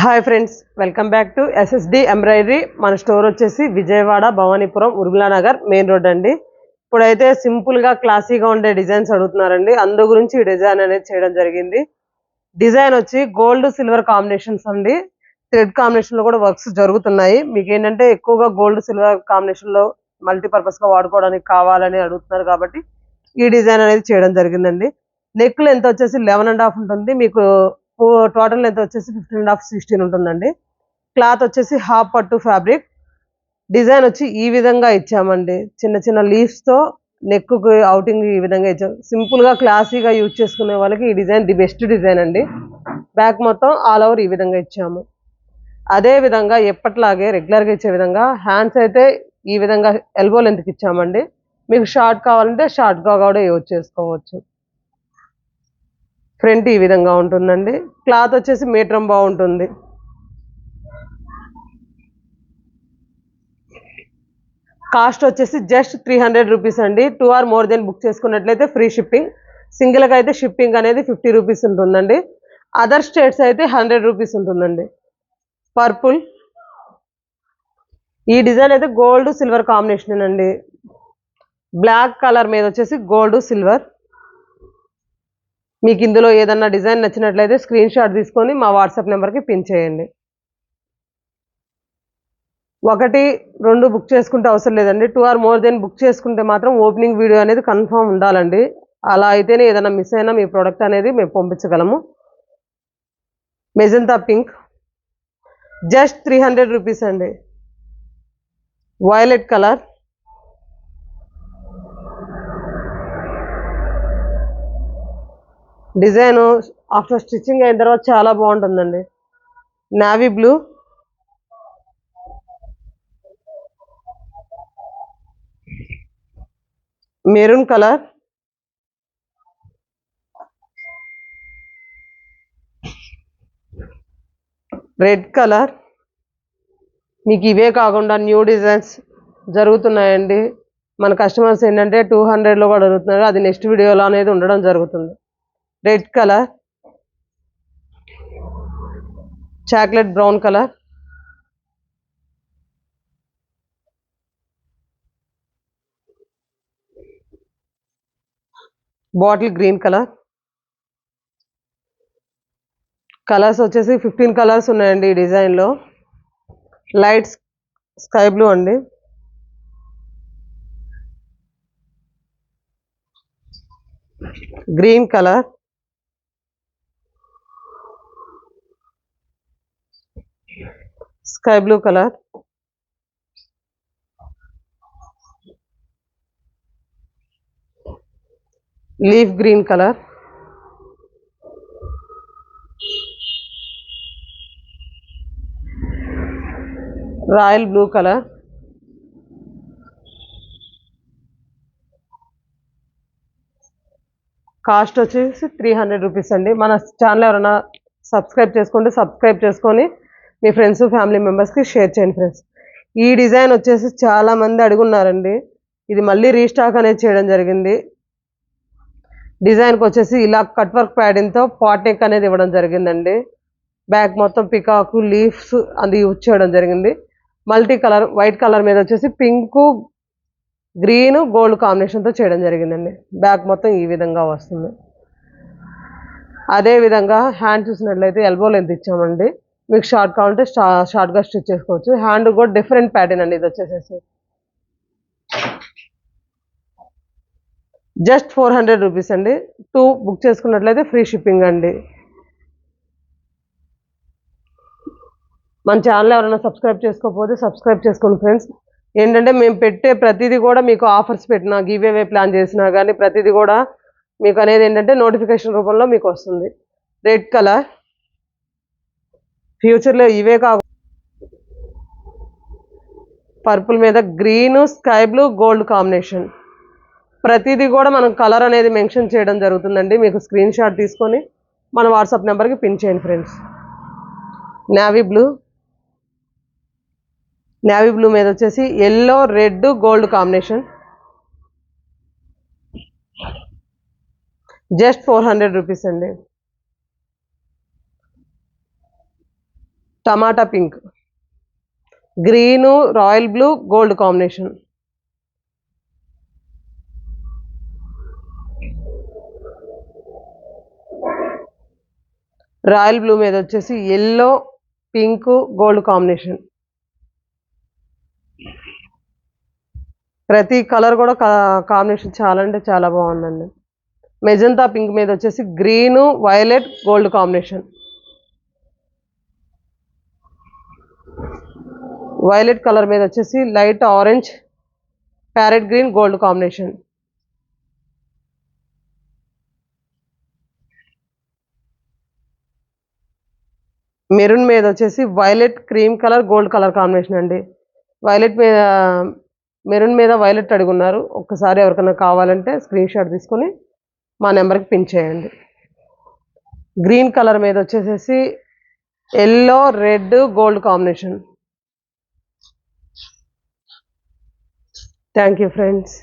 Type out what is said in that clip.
Hi friends, welcome back to SSD embroidery. మన store వచ్చేసి Vijayawada Bhavanipuram Urmila Nagar main road అండి. ఇప్పుడైతే సింపుల్గా క్లాసీగా ఉండే డిజైన్స్ అడుగుతున్నారండి. అందు గురించి ఈ డిజైన్ అనేది చేయడం జరిగింది. డిజైన్ వచ్చి గోల్డ్ సిల్వర్ కాంబినేషన్స్ అండి. థ్రెడ్ కాంబినేషన్లో కూడా వర్క్స్ జరుగుతున్నాయి. మీకు ఏంటంటే ఎక్కువగా గోల్డ్ సిల్వర్ కాంబినేషన్లో మల్టీపర్పస్గా వాడుకోవడానికి కావాలని అడుగుతున్నారు కాబట్టి ఈ డిజైన్ అనేది చేయడం జరిగిందండి. నెక్ లెంత్ వచ్చేసి 11.5 ఉంటుంది. మీకు టోటల్ లెంత్ వచ్చేసి 15.5 16 ఉంటుందండి. క్లాత్ వచ్చేసి హాఫ్ పట్టు ఫ్యాబ్రిక్. డిజైన్ వచ్చి ఈ విధంగా ఇచ్చామండి. చిన్న చిన్న లీవ్స్తో నెక్ అవుటింగ్ ఈ విధంగా ఇచ్చాం. సింపుల్గా క్లాసీగా యూజ్ చేసుకునే వాళ్ళకి ఈ డిజైన్ ది బెస్ట్ డిజైన్ అండి. బ్యాక్ మొత్తం ఆల్ ఓవర్ ఈ విధంగా ఇచ్చాము. అదే విధంగా ఎప్పట్లాగే రెగ్యులర్గా ఇచ్చే విధంగా హ్యాండ్స్ అయితే ఈ విధంగా ఎల్బో లెంత్కి ఇచ్చామండి. మీకు షార్ట్ కావాలంటే షార్ట్గా కూడా యూజ్ చేసుకోవచ్చు. ఫ్రంట్ ఈ విధంగా ఉంటుందండి. క్లాత్ వచ్చేసి మీటరం బాగుంటుంది. కాస్ట్ వచ్చేసి జస్ట్ 300 రూపీస్ అండి. 2 ఆర్ మోర్ దెన్ బుక్ చేసుకున్నట్లయితే ఫ్రీ షిప్పింగ్. సింగిల్గా అయితే షిప్పింగ్ అనేది 50 రూపీస్ ఉంటుందండి. అదర్ స్టేట్స్ అయితే 100 రూపీస్ ఉంటుందండి. పర్పుల్, ఈ డిజైన్ అయితే గోల్డ్ సిల్వర్ కాంబినేషన్ అండి. బ్లాక్ కలర్ మీద వచ్చేసి గోల్డ్ సిల్వర్. మీకు ఇందులో ఏదన్నా డిజైన్ నచ్చినట్లయితే స్క్రీన్ షాట్ తీసుకొని మా వాట్సాప్ నెంబర్కి పిన్ చేయండి. 1, 2 బుక్ చేసుకుంటే అవసరం లేదండి. 2 ఆర్ మోర్ దెన్ బుక్ చేసుకుంటే మాత్రం ఓపెనింగ్ వీడియో అనేది కన్ఫర్మ్ ఉండాలండి. అలా అయితేనే ఏదైనా మిస్ అయినా మీ ప్రోడక్ట్ అనేది మేము పంపించగలము. మెజంతా పింక్ జస్ట్ 300 రూపీస్ అండి. Violet colour, design after stitching అయిన తర్వాత చాలా బాగుంటుందండి. Navy blue, maroon colour, red colour. మీకు ఇవే కాకుండా న్యూ డిజైన్స్ జరుగుతున్నాయండి. మన కస్టమర్స్ ఏంటంటే 200లో కూడా అడుగుతున్నారు. అది నెక్స్ట్ వీడియోలో అనేది ఉండడం జరుగుతుంది. Red colour, chocolate brown colour, bottle green colour. Colours వచ్చేసి 15 కలర్స్ ఉన్నాయండి ఈ డిజైన్లో. లైట్ స్కై బ్లూ అండి, green colour, sky blue colour, leaf green colour, royal blue colour. Cost వచ్చేసి 300 రూపీస్ అండి. మన ఛానల్ ఎవరైనా సబ్స్క్రైబ్ చేసుకొని మీ ఫ్రెండ్స్ ఫ్యామిలీ మెంబర్స్కి షేర్ చేయండి ఫ్రెండ్స్. ఈ డిజైన్ వచ్చేసి చాలామంది అడుగున్నారండి. ఇది మళ్ళీ రీస్టాక్ అనేది చేయడం జరిగింది. డిజైన్కి వచ్చేసి ఇలా కట్ వర్క్ ప్యాడింగ్తో పాట్ నెక్ అనేది ఇవ్వడం జరిగిందండి. బ్యాక్ మొత్తం పికాకు లీవ్స్ అది యూజ్ చేయడం జరిగింది. మల్టీ కలర్ వైట్ కలర్ మీద వచ్చేసి పింక్ గ్రీన్ గోల్డ్ కాంబినేషన్తో చేయడం జరిగిందండి. బ్యాక్ మొత్తం ఈ విధంగా వస్తుంది. అదే విధంగా హ్యాండ్ చూసినట్లయితే ఎల్బో లెంత్ ఇచ్చామండి. మీకు షార్ట్ కావాలంటే షార్ట్గా స్టిచ్ చేసుకోవచ్చు. హ్యాండ్ కూడా డిఫరెంట్ ప్యాటర్న్ అండి. ఇది వచ్చేసేసి జస్ట్ 400 రూపీస్ అండి. 2 బుక్ చేసుకున్నట్లయితే ఫ్రీ షిప్పింగ్ అండి. మన ఛానల్ ఎవరైనా సబ్స్క్రైబ్ చేసుకోకపోతే సబ్స్క్రైబ్ చేసుకోండి ఫ్రెండ్స్. ఏంటంటే మేము పెట్టే ప్రతిదీ కూడా మీకు ఆఫర్స్ పెట్టినా గివ్ అవే ప్లాన్ చేసినా కానీ ప్రతిదీ కూడా మీకు అనేది ఏంటంటే నోటిఫికేషన్ రూపంలో మీకు వస్తుంది. రెడ్ కలర్, ఫ్యూచర్లో ఇవే కాకుండా పర్పుల్ మీద green sky blue gold combination. ప్రతిదీ కూడా మనం కలర్ అనేది మెన్షన్ చేయడం జరుగుతుందండి. మీకు స్క్రీన్ షాట్ తీసుకొని మన వాట్సాప్ నెంబర్కి పిన్ చేయండి ఫ్రెండ్స్. నావీ బ్లూ మీద వచ్చేసి yellow red gold combination. Just 400 rupees అండి. Tomato pink, green, royal blue, gold combination, royal blue మీద వచ్చేసి ఎల్లో, పింక్, గోల్డ్ కాంబినేషన్. ప్రతి కలర్ కూడా కాంబినేషన్ చాలా అంటే చాలా బాగుందండి. మెజంతా పింక్ మీద వచ్చేసి green, violet, gold combination, violet colour మీద వచ్చేసి light orange, parrot green, gold combination, maroon మీద వచ్చేసి violet, cream colour, gold colour combination అండి. వైలెట్ మీద, మెరూన్ మీద వైలెట్ అడుగున్నారు. ఒక్కసారి ఎవరికైనా కావాలంటే స్క్రీన్ షాట్ తీసుకొని మా నెంబర్కి పిన్ చేయండి. గ్రీన్ కలర్ మీద వచ్చేసేసి yellow, red, gold combination. Thank you friends.